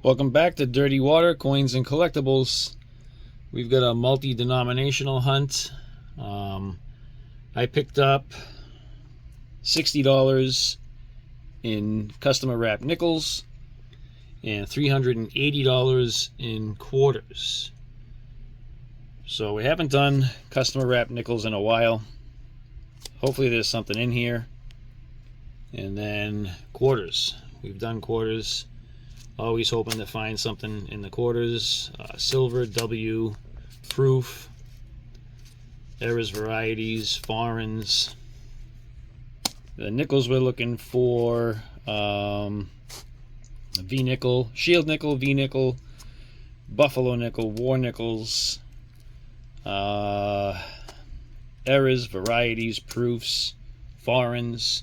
Welcome back to Dirty Water, Coins and Collectibles. We've got a multi-denominational hunt. I picked up $60 in customer wrapped nickels and $380 in quarters. So we haven't done customer wrapped nickels in a while. Hopefully there's something in here. And then quarters. We've done quarters. Always hoping to find something in the quarters. Silver, W, proof, errors, varieties, foreigns. The nickels we're looking for, V-nickel, shield nickel, V-nickel, buffalo nickel, war nickels, errors, varieties, proofs, foreigns.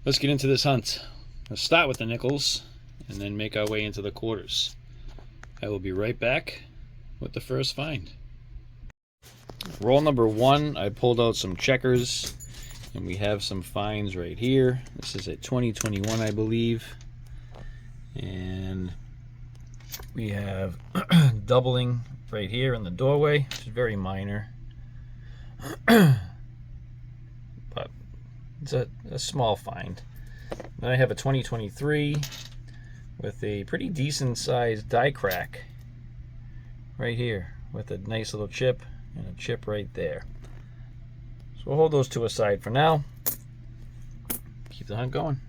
Let's get into this hunt. Let's start with the nickels and then make our way into the quarters. I will be right back with the first find. Roll number one, I pulled out some checkers, and we have some finds right here. This is a 2021, I believe. And we have doubling right here in the doorway, which is very minor. But it's a small find. Then I have a 2023 with a pretty decent sized die crack right here with a nice little chip and a chip right there. So we'll hold those two aside for now. Keep the hunt going.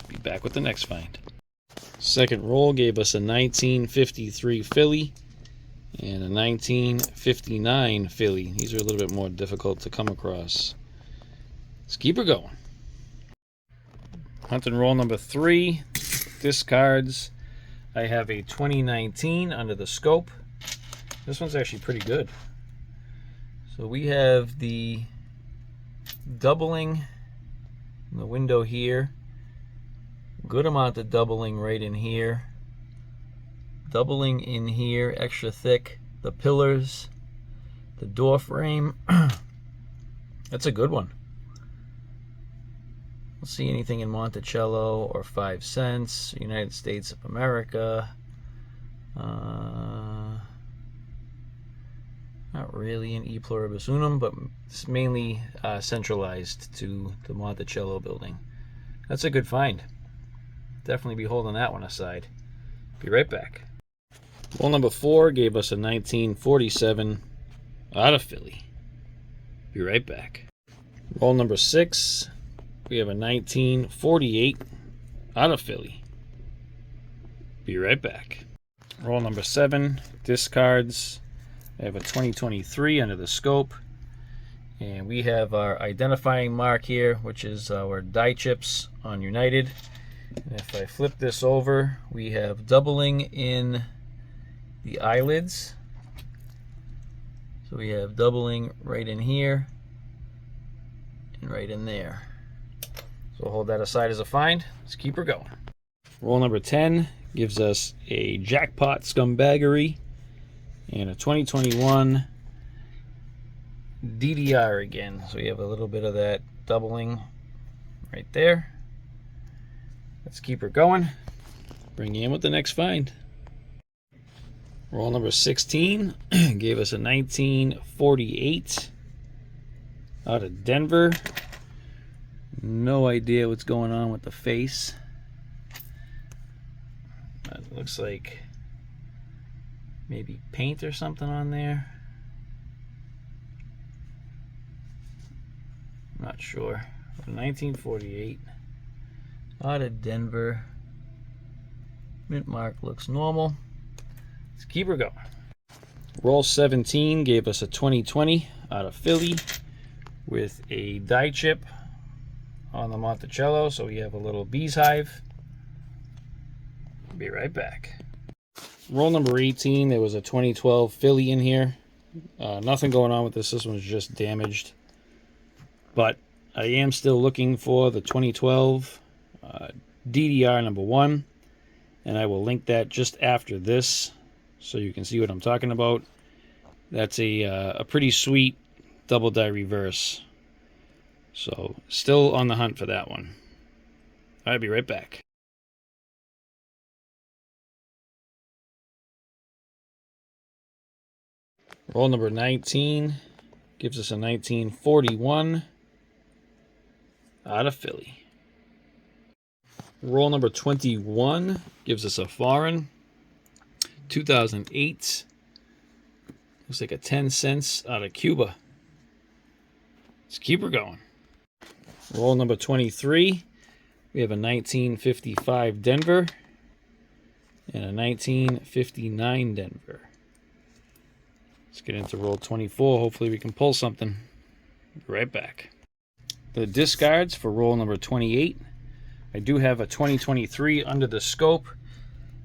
Be back with the next find. Second roll gave us a 1953 Philly and a 1959 Philly. These are a little bit more difficult to come across. Let's keep her going. Hunt and roll number three. Discards. I have a 2019 under the scope. This one's actually pretty good. So we have the doubling in the window here. Good amount of doubling right in here. Doubling in here, extra thick. The pillars, the door frame. That's a good one. We'll see anything in Monticello or 5 cents, United States of America. Not really in E pluribus unum, but it's mainly centralized to the Monticello building. That's a good find. Definitely be holding that one aside. Be right back. Roll number four gave us a 1947 out of Philly. Be right back. Roll number six. We have a 1948 out of Philly. Be right back. Roll number seven, discards. I have a 2023 under the scope. And we have our identifying mark here, which is our die chips on United. And if I flip this over, we have doubling in the eyelids. So we have doubling right in here and right in there. So we'll hold that aside as a find. Let's keep her going. Roll number 10 gives us a jackpot scumbaggery and a 2021 DDR again. So we have a little bit of that doubling right there. Let's keep her going. Bring you in with the next find. Roll number 16 gave us a 1948 out of Denver. No idea what's going on with the face. It looks like maybe paint or something on there. I'm not sure. 1948 out of Denver. Mint mark looks normal. Let's keep her going. Roll 17 gave us a 2020 out of Philly with a die chip on the Monticello, so we have a little bee's hive. Be right back. Roll number 18, there was a 2012 Philly in here. Nothing going on with this. This one's just damaged. But I am still looking for the 2012 DDR number 1, and I will link that just after this so you can see what I'm talking about. That's a pretty sweet double die reverse. So still on the hunt for that one. I'll be right back. Roll number 19 gives us a 1941 out of Philly. Roll number 21 gives us a foreign 2008. Looks like a 10 cents out of Cuba. Let's keep her going. Roll number 23. We have a 1955 Denver and a 1959 Denver. Let's get into roll 24. Hopefully we can pull something. Be right back. The discards for roll number 28. I do have a 2023 under the scope.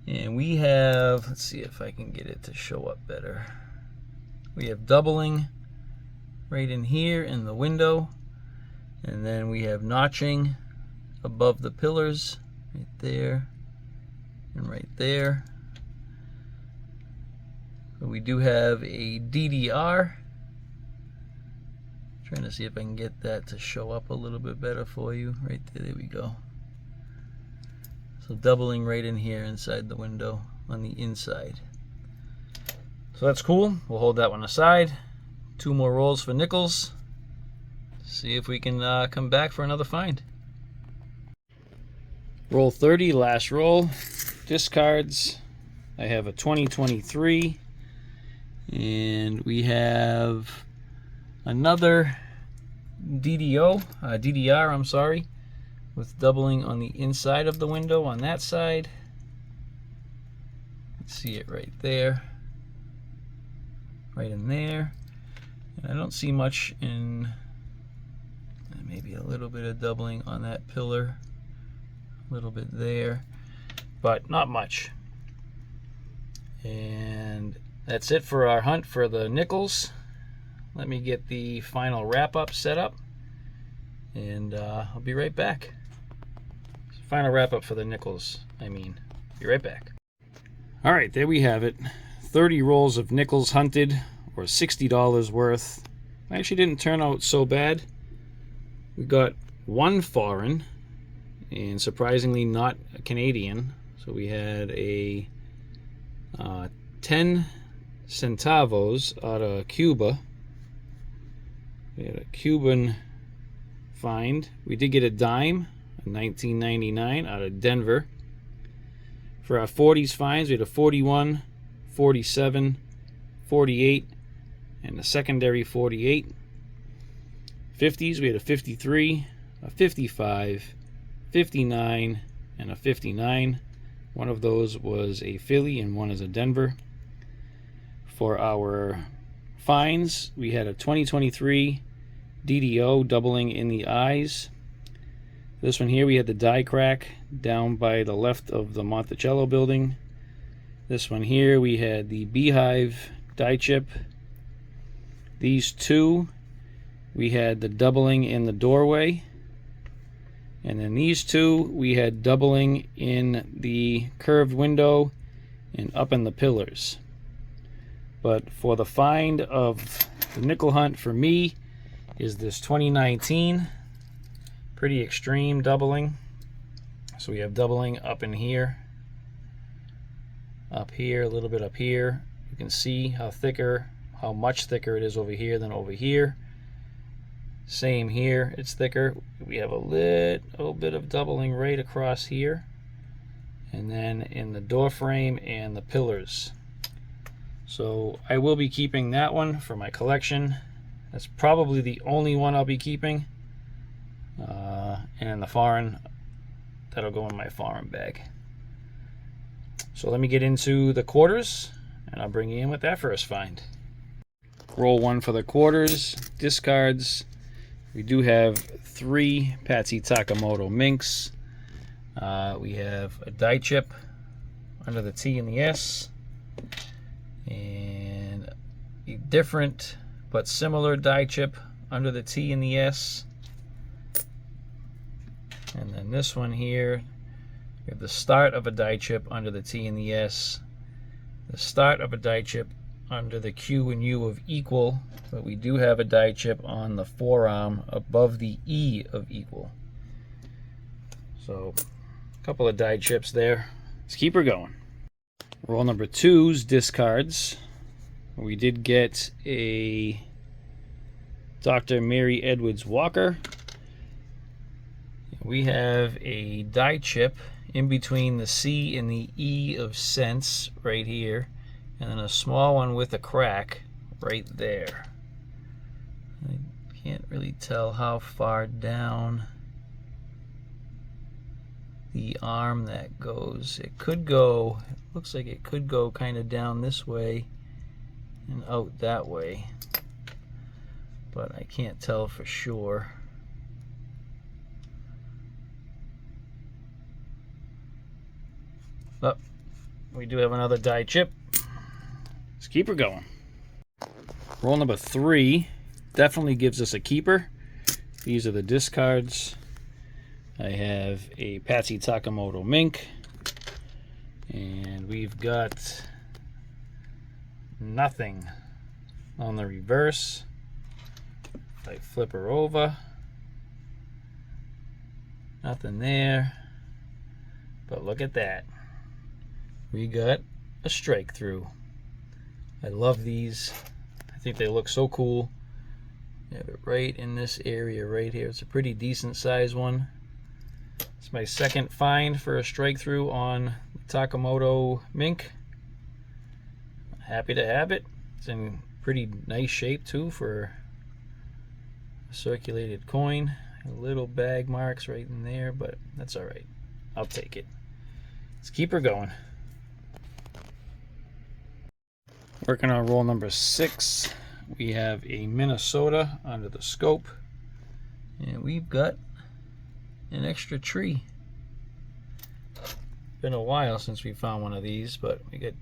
And we have, let's see if I can get it to show up better. We have doubling right in here in the window. And then we have notching above the pillars right there and right there. So we do have a DDR. Trying to see if I can get that to show up a little bit better for you. Right there, there we go. So doubling right in here inside the window on the inside. So that's cool. We'll hold that one aside. 2 more rolls for nickels. See if we can come back for another find. Roll 30, last roll. Discards. I have a 2023. And we have another DDR, I'm sorry, with doubling on the inside of the window on that side. You can see it right there, right in there. And I don't see much in, maybe a little bit of doubling on that pillar, a little bit there, but not much. And that's it for our hunt for the nickels. Let me get the final wrap-up set up, and I'll be right back. Final wrap-up for the nickels, I mean. Be right back. All right, there we have it. 30 rolls of nickels hunted, or $60 worth. Actually didn't turn out so bad. We got 1 foreign, and surprisingly not a Canadian. So we had a 10 centavos out of Cuba. We had a Cuban find. We did get a dime, a 1999 out of Denver. For our 40s finds, we had a 41, 47, 48, and a secondary 48. 50s, we had a 53, a 55, 59, and a 59. One of those was a Philly and one is a Denver. For our finds, we had a 2023 DDO doubling in the eyes. This one here, we had the die crack down by the left of the Monticello building. This one here, we had the beehive die chip. These 2, we had the doubling in the doorway. And then these 2, we had doubling in the curved window and up in the pillars. But for the find of the nickel hunt for me is this 2019. Pretty extreme doubling. So we have doubling up in here, up here, a little bit up here. You can see how much thicker it is over here than over here. Same here, it's thicker. We have a little bit of doubling right across here. And then in the door frame and the pillars. So I will be keeping that one for my collection. That's probably the only one I'll be keeping. And the foreign, that'll go in my foreign bag. So let me get into the quarters, and I'll bring you in with that first find. Roll 1 for the quarters. Discards. We do have 3 Patsy Takemoto Minks. We have a die chip under the T and the S. And a different but similar die chip under the T and the S. And then this one here, we have the start of a die chip under the T and the S, the start of a die chip under the Q and U of equal, but we do have a die chip on the forearm above the E of equal. So a couple of die chips there. Let's keep her going. Roll number 2's discards. We did get a Dr. Mary Edwards Walker. We have a die chip in between the C and the E of Sense right here, and then a small one with a crack right there. I can't really tell how far down the arm that goes. It could go, it looks like it could go kind of down this way and out that way, but I can't tell for sure. But we do have another die chip. Let's keep her going. Roll number 3 definitely gives us a keeper. These are the discards. I have a Patsy Takemoto Mink, and we've got nothing on the reverse. If I flip her over, nothing there, but look at that. We got a strike through. I love these. I think they look so cool. You have it right in this area right here. It's a pretty decent size one. It's my second find for a strike through on Takemoto Mink. Happy to have it. It's in pretty nice shape too for a circulated coin. Little bag marks right in there, but that's all right. I'll take it. Let's keep her going. Working on roll number 6, we have a Minnesota under the scope, and we've got an extra tree. Been a while since we found one of these, but we get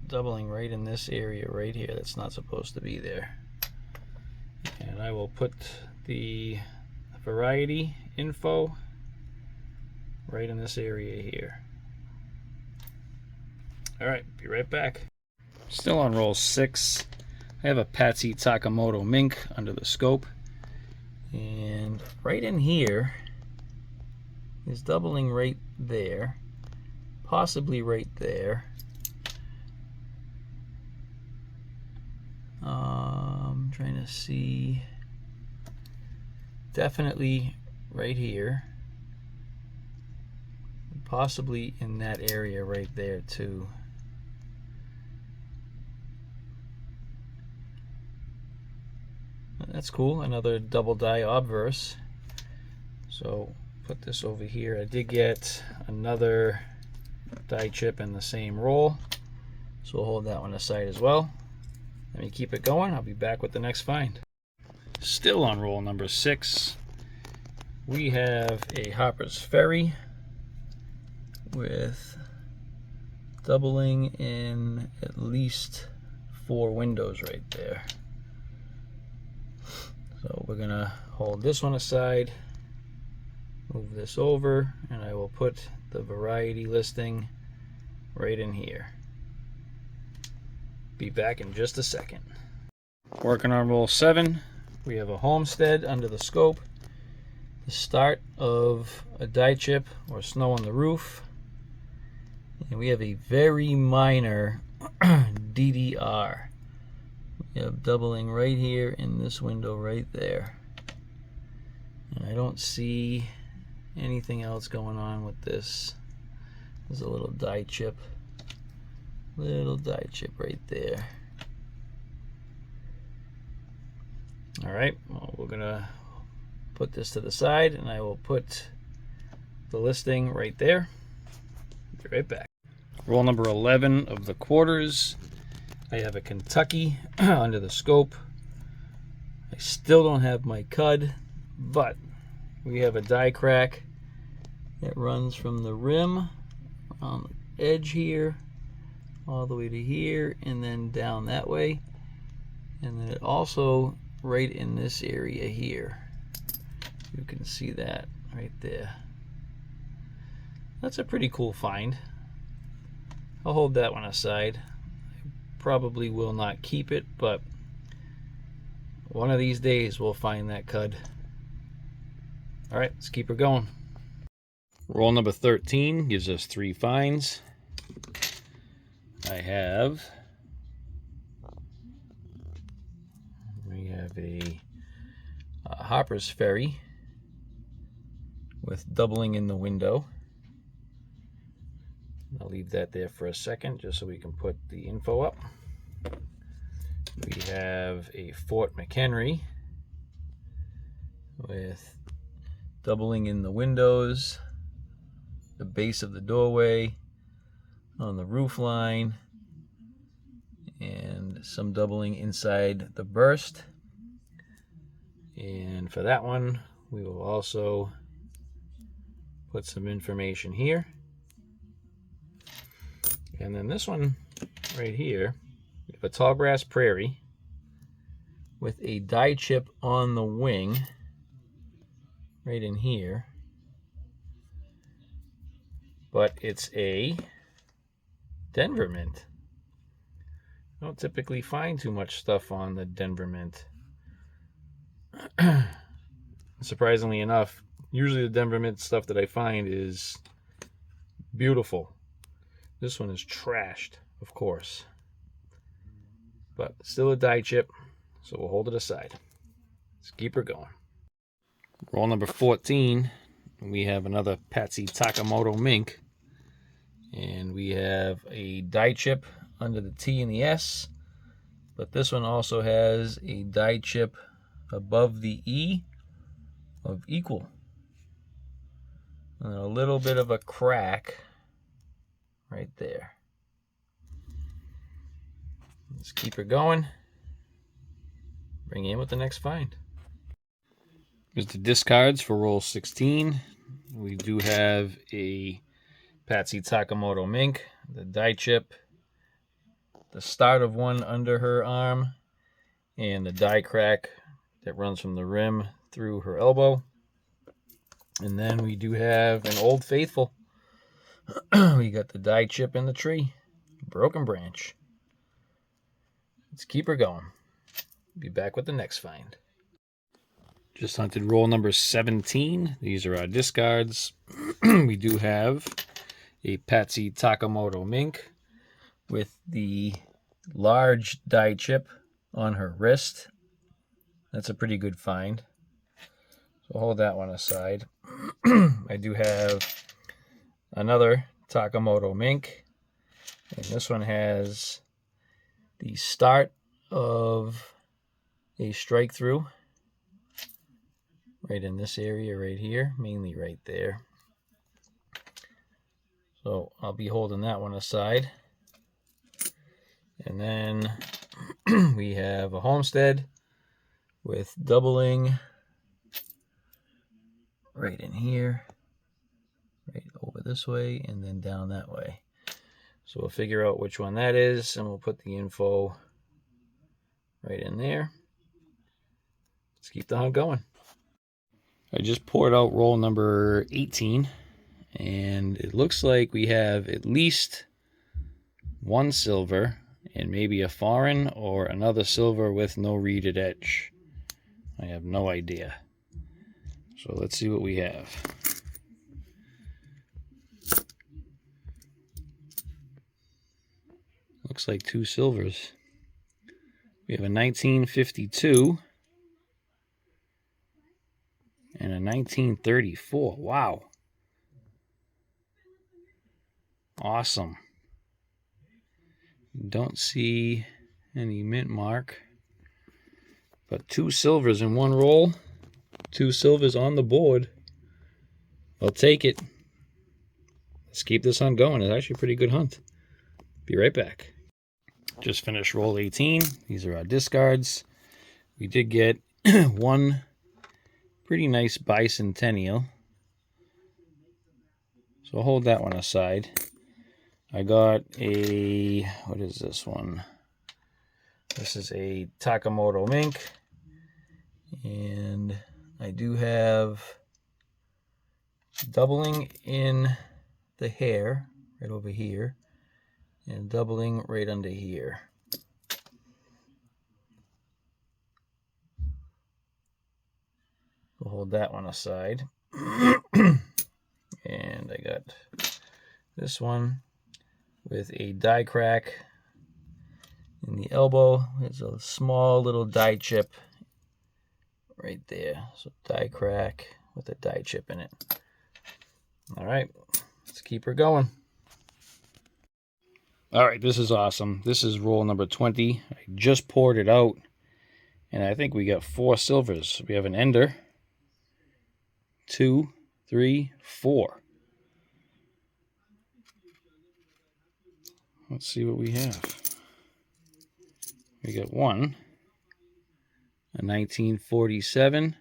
doubling right in this area right here that's not supposed to be there. And I will put the variety info right in this area here. Alright, be right back. Still on roll 6. I have a Patsy Takemoto Mink under the scope, and right in here is doubling right there, possibly right there. I'm trying to see, definitely right here, possibly in that area right there too. That's cool, another double die obverse. So put this over here. I did get another die chip in the same roll, so we'll hold that one aside as well. Let me keep it going. I'll be back with the next find. Still on roll number 6, we have a Harper's Ferry with doubling in at least 4 windows right there. So we're gonna hold this one aside, move this over, and I will put the variety listing right in here. Be back in just a second. Working on roll 7, we have a Homestead under the scope, the start of a die chip or snow on the roof, and we have a very minor DDR. We have doubling right here in this window right there, and I don't see anything else going on with this. There's a little die chip right there. All right, well, we're gonna put this to the side, and I will put the listing right there. Be right back. Roll number 11 of the quarters. I have a Kentucky under the scope. I still don't have my cud, but we have a die crack that runs from the rim on the edge here all the way to here and then down that way, and then it also right in this area here. You can see that right there. That's a pretty cool find. I'll hold that one aside. Probably will not keep it, but one of these days we'll find that cud. All right, let's keep her going. Roll number 13 gives us 3 finds. I have have a Harper's Ferry with doubling in the window. I'll leave that there for a second just so we can put the info up. We have a Fort McHenry with doubling in the windows, the base of the doorway, on the roof line, and some doubling inside the burst. And for that one, we will also put some information here. And then this one right here, we have a Tallgrass Prairie with a die chip on the wing right in here. But it's a Denver Mint. I don't typically find too much stuff on the Denver Mint. Surprisingly enough, usually the Denver Mint stuff that I find is beautiful. This one is trashed, of course. But still a die chip, so we'll hold it aside. Let's keep her going. Roll number 14, we have another Patsy Takemoto Mink. And we have a die chip under the T and the S. But this one also has a die chip above the E of equal. And a little bit of a crack right there. Let's keep her going. Bring you in with the next find. Here's the discards for roll 16. We do have a Patsy Takemoto Mink, the die chip, the start of one under her arm, and the die crack that runs from the rim through her elbow. And then we do have an Old Faithful. We got the die chip in the tree, broken branch. Let's keep her going. Be back with the next find. Just hunted roll number 17. These are our discards. We do have a Patsy Takemoto Mink with the large die chip on her wrist. That's a pretty good find. So hold that one aside. I do have another Takemoto Mink, and this one has the start of a strike through right in this area right here, mainly right there. So I'll be holding that one aside. And then we have a Homestead with doubling right in here, right over this way, and then down that way. So we'll figure out which one that is, and we'll put the info right in there. Let's keep the hunt going. I just poured out roll number 18, and it looks like we have at least one silver and maybe a foreign or another silver with no reeded edge. I have no idea. So let's see what we have. Looks like two silvers. We have a 1952 and a 1934. Wow. Awesome. Don't see any mint mark, but two silvers in one roll. Two silvers on the board. I'll take it. Let's keep this hunt going. It's actually a pretty good hunt. Be right back. Just finished roll 18. These are our discards. We did get one pretty nice bicentennial. So I'll hold that one aside. I got a, what is this one? This is a Takemoto Mink. And I do have doubling in the hair right over here and doubling right under here. We'll hold that one aside. And I got this one with a die crack in the elbow. There's a small little die chip right there. So die crack with a die chip in it. All right, let's keep her going. All right, this is awesome. This is roll number 20. I just poured it out, and I think we got 4 silvers. We have an ender, 2, 3, 4. Let's see what we have. We got 1, a 1947,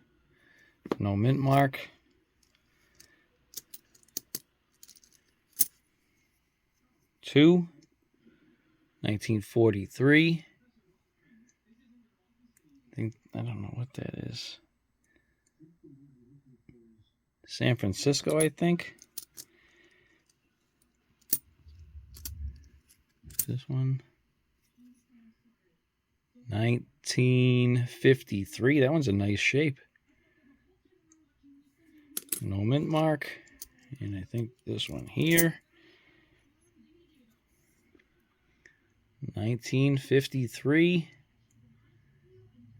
no mint mark. 2, 1943. I don't know what that is. San Francisco, I think. This one. 1953. That one's a nice shape. No mint mark. And I think this one here. 1953.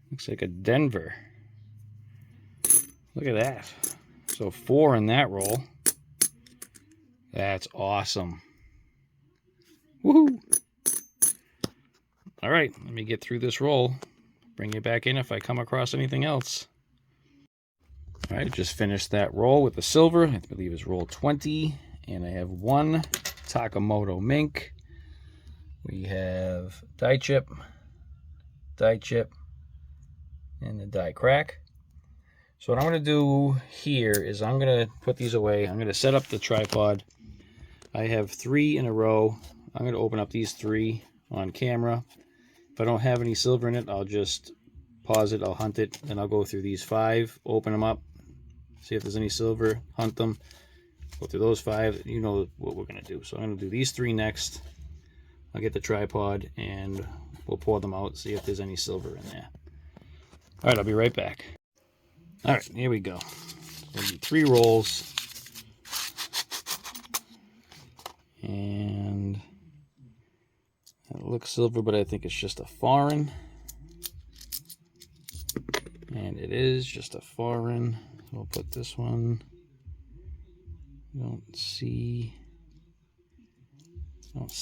Looks like a Denver. Look at that. So 4 in that roll. That's awesome. Woohoo! All right, let me get through this roll. Bring you back in if I come across anything else. All right, just finished that roll with the silver. I believe it's roll 20. And I have 1 Takamoto Mink. We have die chip, and the die crack. So what I'm going to do here is I'm going to put these away. I'm going to set up the tripod. I have 3 in a row. I'm going to open up these 3 on camera. If I don't have any silver in it, I'll just pause it, I'll hunt it, then I'll go through these 5, open them up, see if there's any silver, hunt them, go through those 5. You know what we're going to do. So I'm going to do these 3 next. I'll get the tripod and we'll pour them out, see if there's any silver in there. All right, I'll be right back. All right, here we go. We'll do 3 rolls. And it looks silver, but I think it's just a foreign. And it is just a foreign. So we'll put this one. Don't see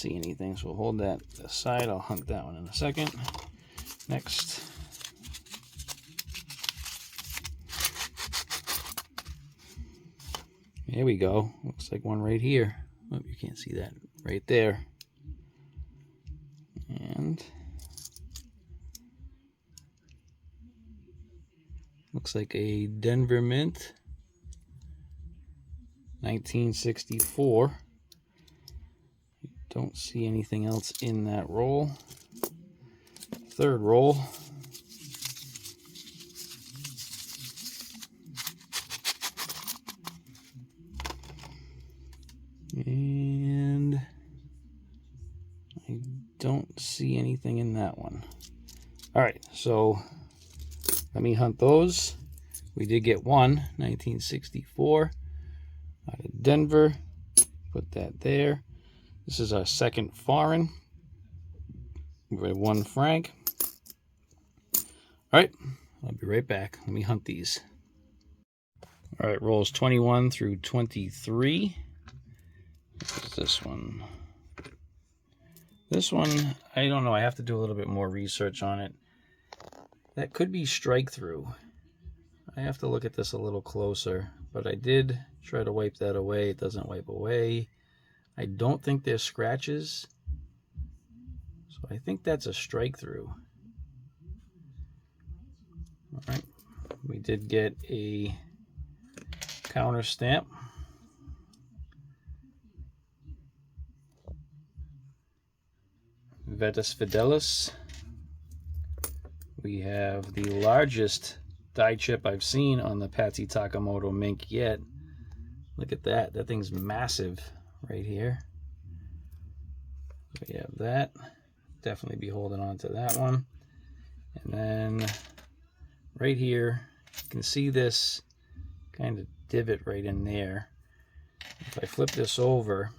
anything, so we'll hold that aside. I'll hunt that one in a second. Next. Here we go. Looks like one right here. Oh, you can't see that. Right there. And looks like a Denver Mint, 1964. Don't see anything else in that roll. 3rd roll. And I don't see anything in that one. All right, so let me hunt those. We did get 1, 1964, out of Denver. Put that there. This is our 2nd foreign. We have 1 franc. All right, I'll be right back. Let me hunt these. All right, rolls 21 through 23. What is this one? This one, I don't know. I have to do a little bit more research on it. That could be strike through. I have to look at this a little closer, but I did try to wipe that away. It doesn't wipe away. I don't think there's scratches, so I think that's a strike through. All right, we did get a counter stamp. Vetus Fidelis. We have the largest die chip I've seen on the Patsy Takamoto Mink yet. Look at that. That thing's massive right here. So we have that. Definitely be holding on to that one. And then right here, you can see this kind of divot right in there. If I flip this over,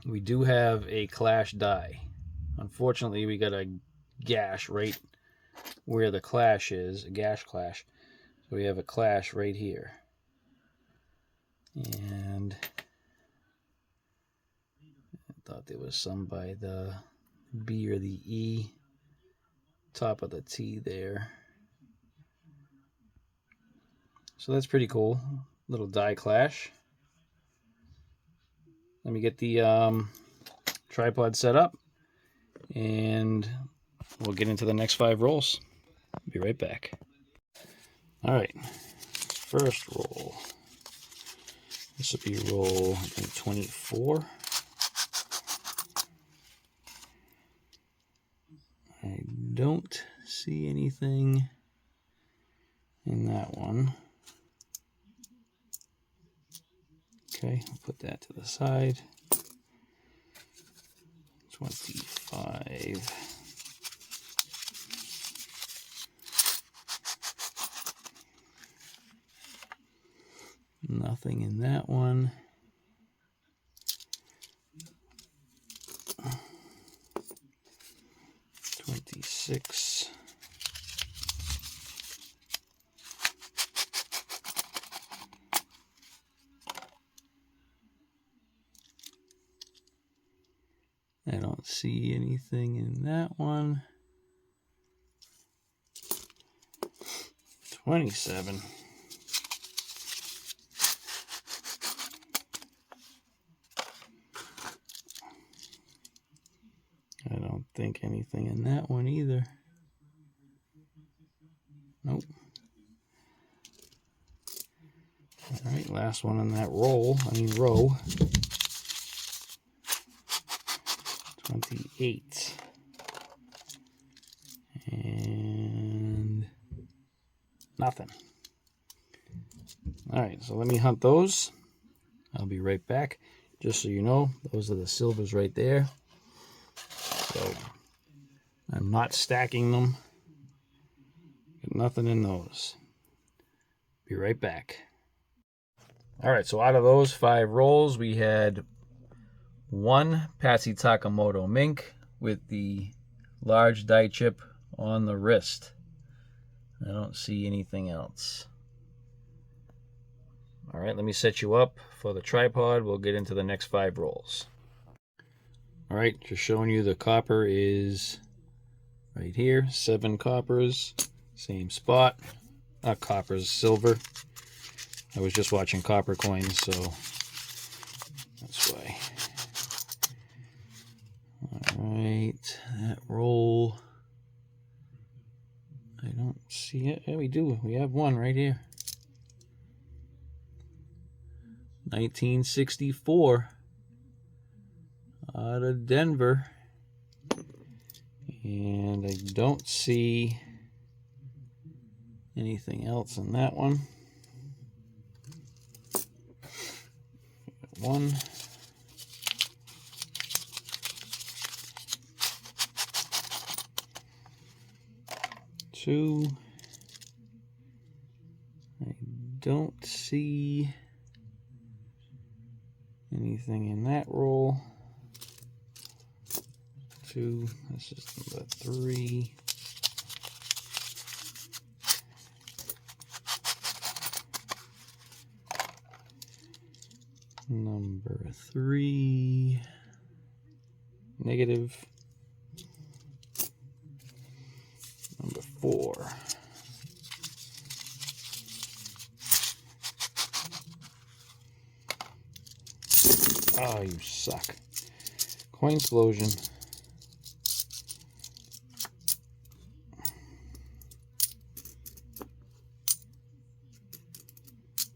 we do have a clash die. Unfortunately, we got a gash right where the clash is, a gash clash. So we have a clash right here. And I thought there was some by the B or the E, top of the T there. So that's pretty cool. Little die clash. Let me get the tripod set up and we'll get into the next 5 rolls. Be right back. All right, first roll. This will be roll, I think, 24. I don't see anything in that one. Okay, I'll put that to the side. 25. Nothing in that one. $26. I don't see anything in that one. 27. I don't think anything in that one either. Nope. All right, last one on that row. 28. And nothing. All right, so let me hunt those. I'll be right back. Just so you know, those are the silvers right there. So I'm not stacking them. Got nothing in those. Be right back. All right, so out of those 5 rolls, we had 1 Patsy Takemoto Mink with the large die chip on the wrist. I don't see anything else. All right, let me set you up for the tripod. We'll get into the next 5 rolls. All right, just showing you the copper is right here. 7 coppers, same spot. Not coppers, silver. I was just watching copper coins, so that's why. All right, that roll. I don't see it. Yeah, we do. We have one right here. 1964 out of Denver. And I don't see anything else in that one. 1. 2. I don't see anything in that roll. 2. This is number 3. Number 3. Negative. Number 4. Oh, you suck. Coin explosion.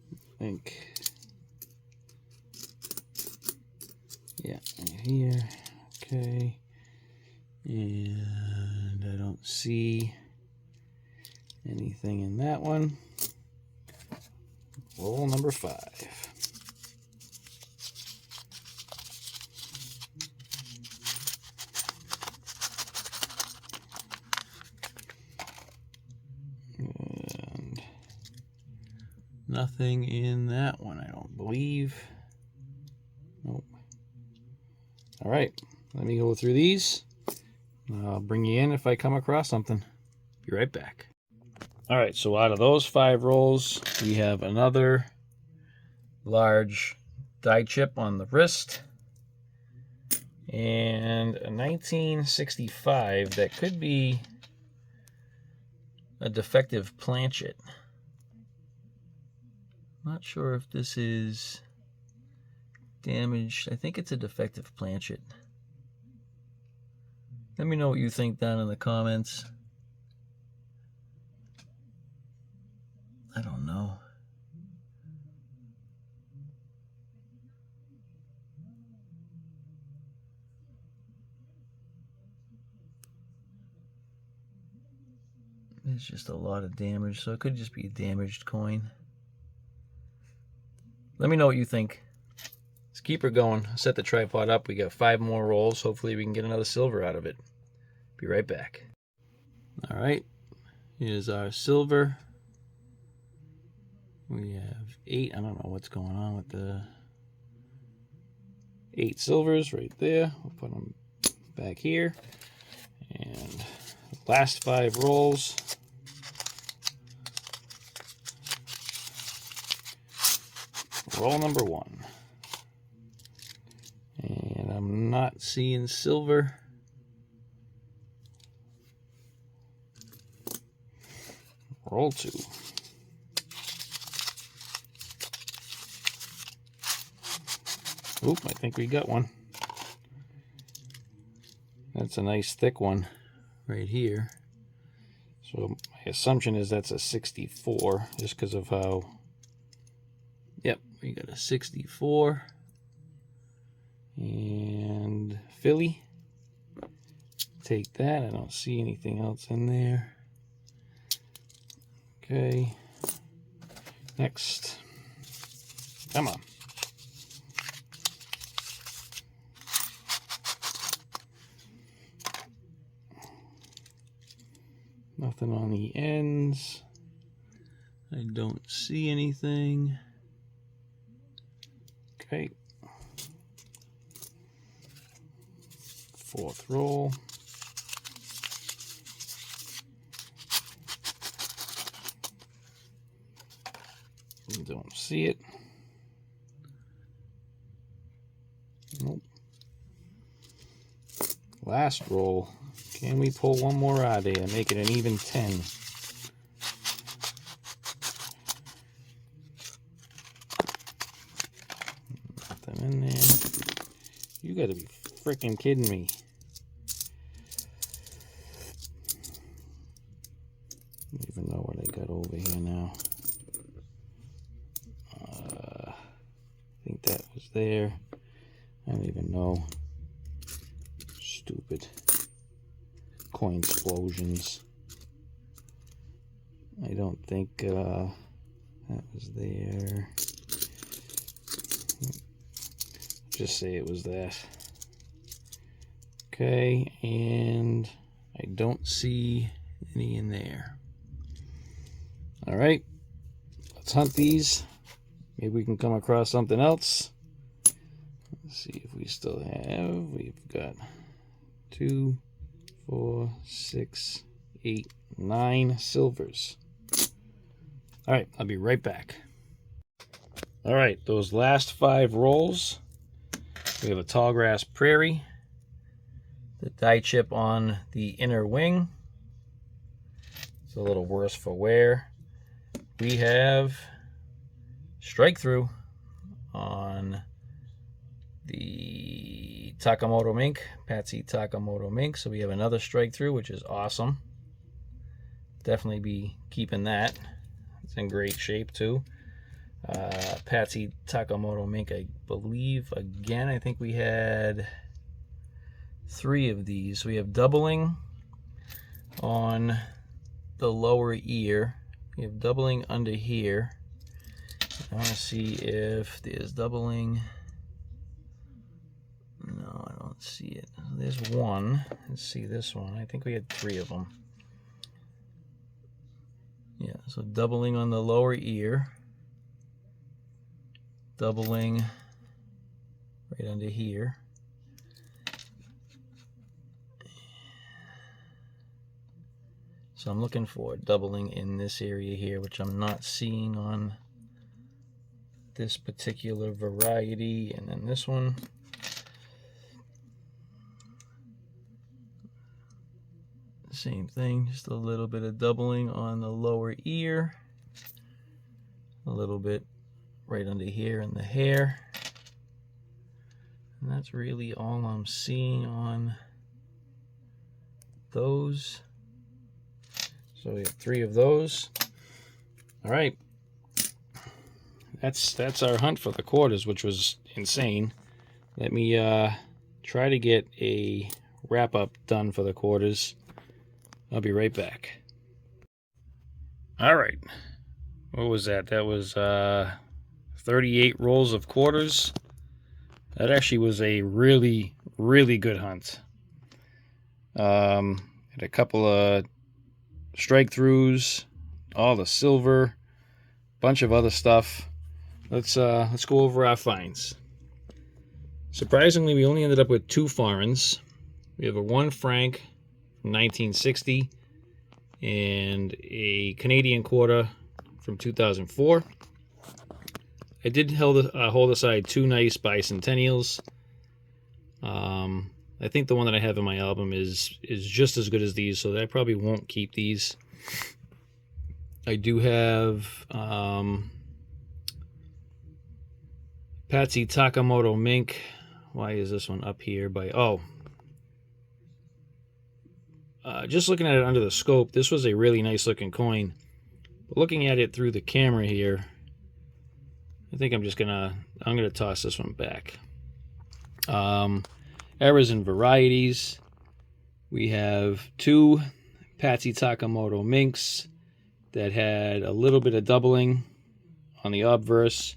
I think. Yeah, right here. Okay. And I don't see anything in that one. Roll number 5. And nothing in that one, I don't believe. Nope. All right, let me go through these. I'll bring you in if I come across something. Be right back. All right, so out of those 5 rolls, we have another large die chip on the wrist and a 1965 that could be a defective planchet. Not sure if this is damaged. I think it's a defective planchet. Let me know what you think down in the comments. I don't know. There's just a lot of damage, so it could just be a damaged coin. Let me know what you think. Let's keep her going. Set the tripod up. We got 5 more rolls. Hopefully we can get another silver out of it. Be right back. All right, here's our silver. We have 8. I don't know what's going on with the 8 silvers right there. We'll put them back here. And last 5 rolls. Roll number 1. And I'm not seeing silver. Roll 2. Oop, I think we got one. That's a nice thick one right here. So my assumption is that's a 64, just because of how... Yep, we got a 64. And Philly. Take that. I don't see anything else in there. Okay. Next. Come on. Nothing on the ends. I don't see anything. Okay. 4th roll. Don't see it. Nope. Last roll. Can we pull one more out of there and make it an even 10? Nothing in there. You gotta be freaking kidding me. I don't even know what I got over here now. I think that was there. I don't even know. Stupid coin explosions. I don't think that was there. Just say it was that. Okay, and I don't see any in there. All right, let's hunt these. Maybe we can come across something else. Let's see if we still have. We've got 2, 4, 6, 8, 9 silvers. All right, I'll be right back. All right, those last 5 rolls. We have a Tallgrass Prairie, the die chip on the inner wing. It's a little worse for wear. We have strike through on the Takamoto Mink, Patsy Takamoto Mink. So we have another strike through, which is awesome. Definitely be keeping that. It's in great shape too. Patsy Takamoto Mink, I believe, again, I think we had 3 of these. We have doubling on the lower ear. We have doubling under here. I want to see if there's doubling. No, I don't see it. There's one. Let's see this one. I think we had 3 of them. Yeah, so doubling on the lower ear. Doubling right under here. So I'm looking for doubling in this area here, which I'm not seeing on this particular variety. And then this one, same thing, just a little bit of doubling on the lower ear, a little bit right under here in the hair. And that's really all I'm seeing on those. So we have 3 of those. All right. That's our hunt for the quarters, which was insane. Let me try to get a wrap-up done for the quarters. I'll be right back. All right. What was that? That was 38 rolls of quarters. That actually was a really, really good hunt. Had a couple of strike throughs, all the silver, bunch of other stuff. Let's go over our finds. Surprisingly, we only ended up with 2 foreigns. We have a 1 franc from 1960 and a Canadian quarter from 2004. I did hold aside 2 nice bicentennials. I think the one that I have in my album is just as good as these, so I probably won't keep these. I do have Patsy Takemoto Mink. Why is this one up here? Just looking at it under the scope, this was a really nice looking coin. But looking at it through the camera here, I think I'm gonna toss this one back. Errors and varieties. We have 2 Patsy Takemoto Minks that had a little bit of doubling on the obverse.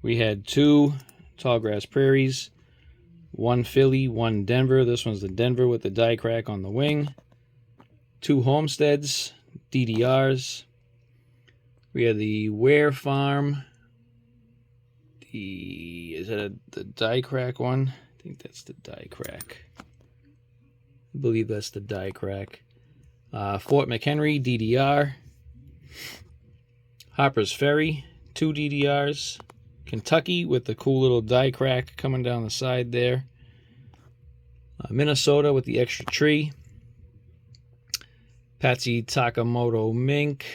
We had 2 Tallgrass Prairies, 1 Philly, 1 Denver. This one's the Denver with the die crack on the wing. 2 Homesteads, DDRs. We had the Ware Farm. Is that the die crack one? I think that's the die crack. I believe that's the die crack. Fort McHenry, DDR. Harper's Ferry, 2 DDRs. Kentucky with the cool little die crack coming down the side there. Minnesota with the extra tree. Patsy Takemoto Mink.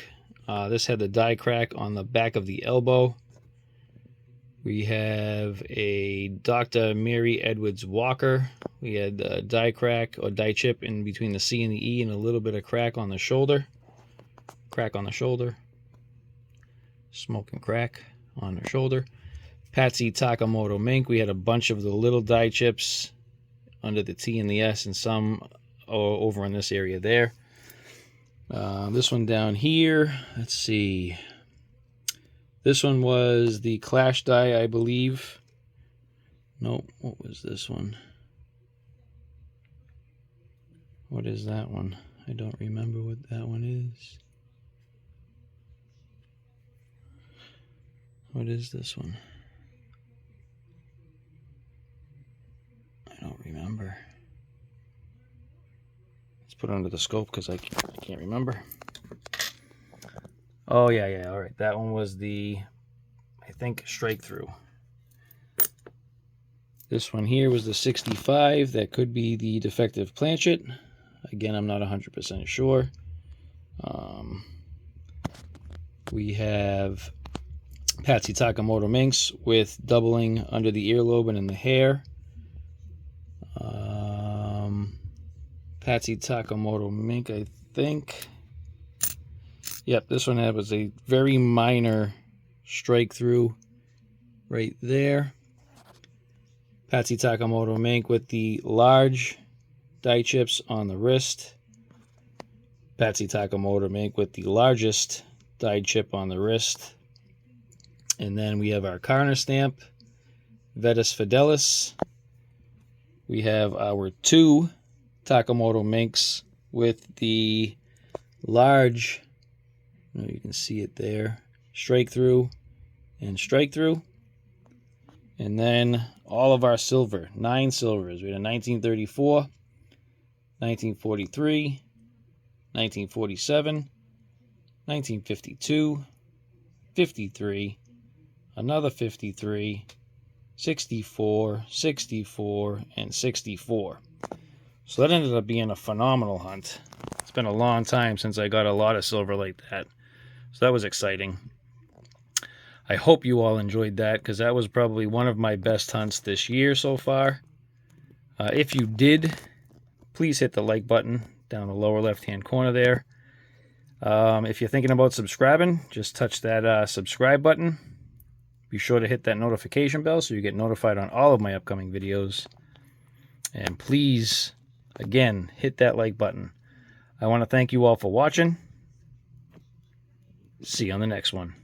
This had the die crack on the back of the elbow. We have a Dr. Mary Edwards Walker. We had a die crack or die chip in between the C and the E and a little bit of crack on the shoulder. Crack on the shoulder. Smoking crack on the shoulder. Patsy Takemoto Mink. We had a bunch of the little die chips under the T and the S and some over in this area there. This one down here, let's see. This one was the Clash die, I believe. Nope, what was this one? What is that one? I don't remember what that one is. What is this one? I don't remember. Let's put it under the scope because I can't remember. Oh, yeah, all right. That one was the, I think, strike through. This one here was the 65. That could be the defective planchet. Again, I'm not 100% sure. We have Patsy Takemoto Minks with doubling under the earlobe and in the hair. Patsy Takemoto Mink, I think. Yep, this one was a very minor strike through right there. Patsy Takemoto Mink with the large die chips on the wrist. Patsy Takemoto Mink with the largest die chip on the wrist. And then we have our Carner stamp, Vetus Fidelis. We have our 2 Takemoto Minks with the large, you can see it there, strike through and strike through. And then all of our silver, 9 silvers. We had a 1934, 1943, 1947, 1952, 53, another 53, 64, 64, and 64. So that ended up being a phenomenal hunt. It's been a long time since I got a lot of silver like that. So that was exciting. I hope you all enjoyed that, because that was probably one of my best hunts this year so far. If you did, please hit the like button down the lower left-hand corner there. If you're thinking about subscribing, just touch that subscribe button. Be sure to hit that notification bell so you get notified on all of my upcoming videos. And please, again, hit that like button. I want to thank you all for watching. See you on the next one.